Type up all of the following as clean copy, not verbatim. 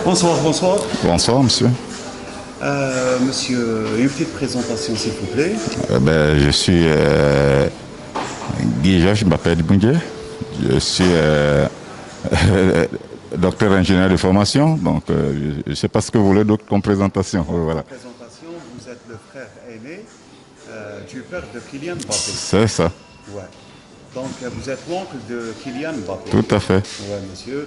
Bonsoir, bonsoir. Bonsoir, monsieur. Monsieur, une petite présentation, s'il vous plaît. Je suis Guy Georges Mbappé Dibundier. Je suis docteur ingénieur de formation. Donc, je ne sais pas ce que vous voulez d'autre comme présentation. Voilà. Présentation, vous êtes le frère aîné du père de Kylian Mbappé. C'est ça. Ouais. Donc, vous êtes l'oncle de Kylian Mbappé. Tout à fait. Oui, monsieur.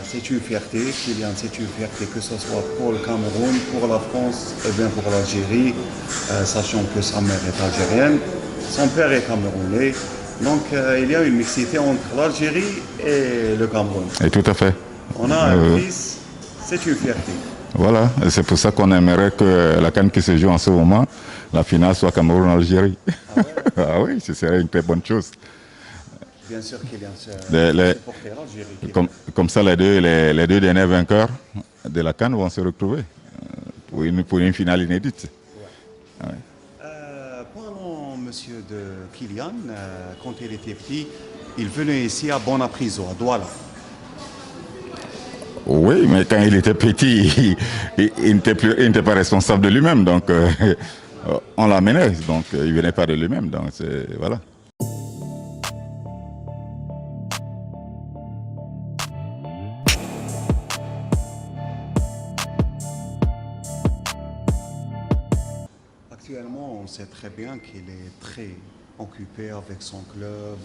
C'est une fierté, Kylian, c'est une fierté, que ce soit pour le Cameroun, pour la France et bien pour l'Algérie, sachant que sa mère est algérienne, son père est camerounais. Donc il y a une mixité entre l'Algérie et le Cameroun. Et tout à fait. On a un fils, c'est une fierté. Voilà, et c'est pour ça qu'on aimerait que la CAN qui se joue en ce moment, la finale soit Cameroun-Algérie. Ah, ouais. Ah oui, ce serait une très bonne chose. Bien sûr, Kylian, c'est supporter l'Algérie. Comme ça, les deux derniers vainqueurs de la CAN vont se retrouver pour une finale inédite. Ouais. Ouais. Parlons, monsieur, de Kylian. Quand il était petit, il venait ici à Bonapriso, à Douala. Oui, mais quand il était petit, il n'était pas responsable de lui-même. Donc, on l'amenait. Donc, il ne venait pas de lui-même. Donc, voilà. Actuellement, on sait très bien qu'il est très occupé avec son club,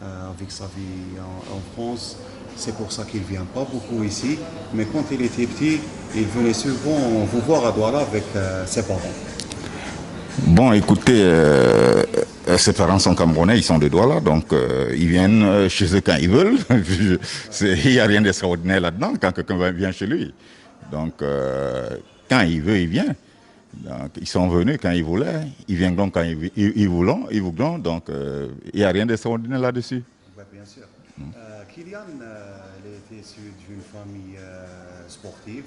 avec sa vie en France. C'est pour ça qu'il ne vient pas beaucoup ici. Mais quand il était petit, il venait souvent vous voir à Douala avec ses parents. Bon, écoutez, ses parents sont camerounais, ils sont de Douala, donc ils viennent chez eux quand ils veulent. Il n'y a rien d'extraordinaire là-dedans quand quelqu'un vient chez lui. Donc, quand il veut, il vient. Donc, ils sont venus quand ils voulaient, ils viennent donc quand ils voulont, donc il n'y a rien d'extraordinaire là-dessus. Oui, bien sûr. Kylian, il était issu d'une famille sportive.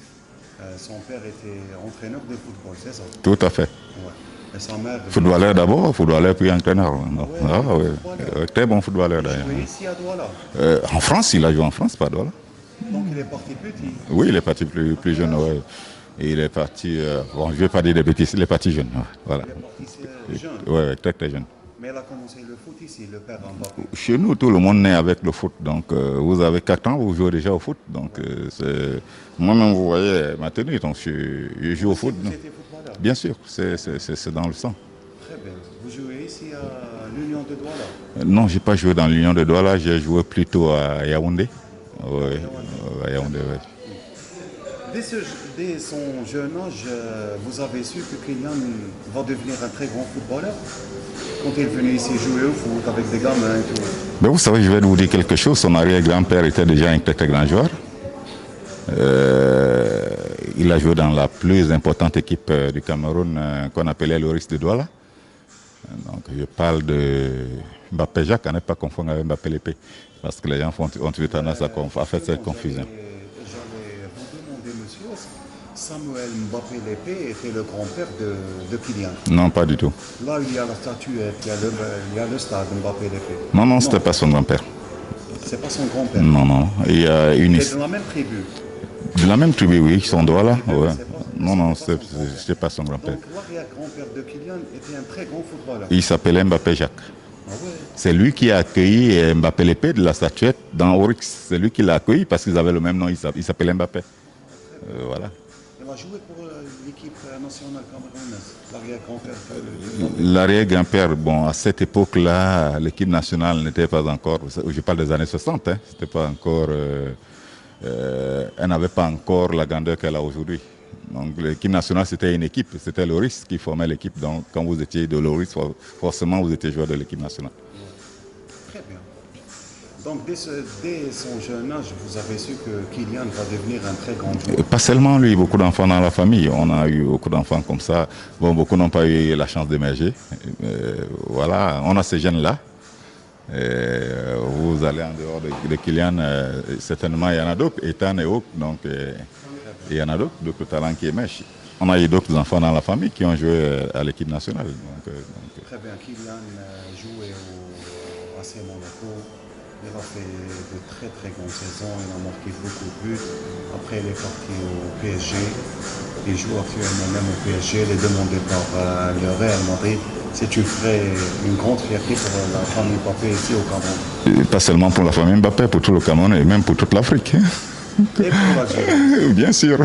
Son père était entraîneur de football, c'est ça? Tout à fait. Ouais. Et sa mère... Footballeur d'abord, footballeur puis entraîneur. Ouais, très bon footballeur d'ailleurs. Il jouait ici à Douala. En France, il a joué en France, pas à Douala. Donc il est parti petit. Oui, il est parti plus jeune. Ouais. Et il est parti, bon, je ne vais pas dire des bêtises, il est parti jeune. Voilà. Il est parti jeune. Oui, très très jeune. Mais il a commencé le foot ici, le père Mbappé. Chez nous, tout le monde naît avec le foot. Donc, vous avez 4 ans, vous jouez déjà au foot. Donc, moi-même, vous voyez ma tenue, donc je joue au foot. Vous étiez footballeur? Bien sûr, c'est dans le sang. Très bien. Vous jouez ici à l'Union de Douala? Non, je n'ai pas joué dans l'Union de Douala, j'ai joué plutôt à Yaoundé. Oui, à Yaoundé, oui. Dès son jeune âge, vous avez su que Kylian va devenir un très grand footballeur? Quand il venait ici jouer au foot avec des gamins et tout. Mais vous savez, je vais vous dire quelque chose. Son arrière-grand-père était déjà un très très grand joueur. Il a joué dans la plus importante équipe du Cameroun qu'on appelait l'Oris de Douala. Donc je parle de Mbappé Jacques, à ne pas confondre avec Mbappé Lépé. Parce que les gens ont eu tendance à faire cette confusion. J'allais vous demander, monsieur, Samuel Mbappé Lépé était le grand-père de Kylian? Non, pas du tout. Là, il y a la statuette, il y a le stade Mbappé Lépé. Non, c'était pas son grand-père. C'est pas son grand-père? Non. Il y a une... C'est de la même tribu? De la même tribu, oui, ils sont Douala. Ouais. Non, c'était pas son grand-père. Donc l'arrière-grand-père de Kylian était un très grand footballeur? Il s'appelait Mbappé Jacques. Ah ouais. C'est lui qui a accueilli Mbappé Lépé de la statuette dans Oryx. C'est lui qui l'a accueilli parce qu'ils avaient le même nom, il s'appelait Mbappé. Voilà. Il a joué pour l'équipe nationale camerounaise, l'arrière-grand-père. L'arrière-grand-père, bon, à cette époque-là, l'équipe nationale n'était pas encore, je parle des années 60, hein, c'était pas encore, elle n'avait pas encore la grandeur qu'elle a aujourd'hui. Donc l'équipe nationale, c'était une équipe, c'était l'Oris qui formait l'équipe. Donc quand vous étiez de l'Oris, forcément vous étiez joueur de l'équipe nationale. Très bien. Donc dès son jeune âge, vous avez su que Kylian va devenir un très grand joueur? Pas seulement lui, beaucoup d'enfants dans la famille. On a eu beaucoup d'enfants comme ça. Bon, beaucoup n'ont pas eu la chance d'émerger. Voilà, on a ces jeunes-là. Vous allez en dehors de Kylian, certainement il y en a d'autres, Ethan et autres, donc il y en a d'autres talents qui émergent. On a eu d'autres enfants dans la famille qui ont joué à l'équipe nationale. Très bien, Kylian jouait au AC Monaco, Il a fait de très très grandes saisons, il a marqué beaucoup de buts. Après, il est parti au PSG. Il joue actuellement même au PSG. Il est demandé par le Real Madrid. C'est une grande fierté pour la famille Mbappé ici au Cameroun. Et pas seulement pour la famille Mbappé, pour tout le Cameroun et même pour toute l'Afrique. Et pour l'Algérie. Bien sûr.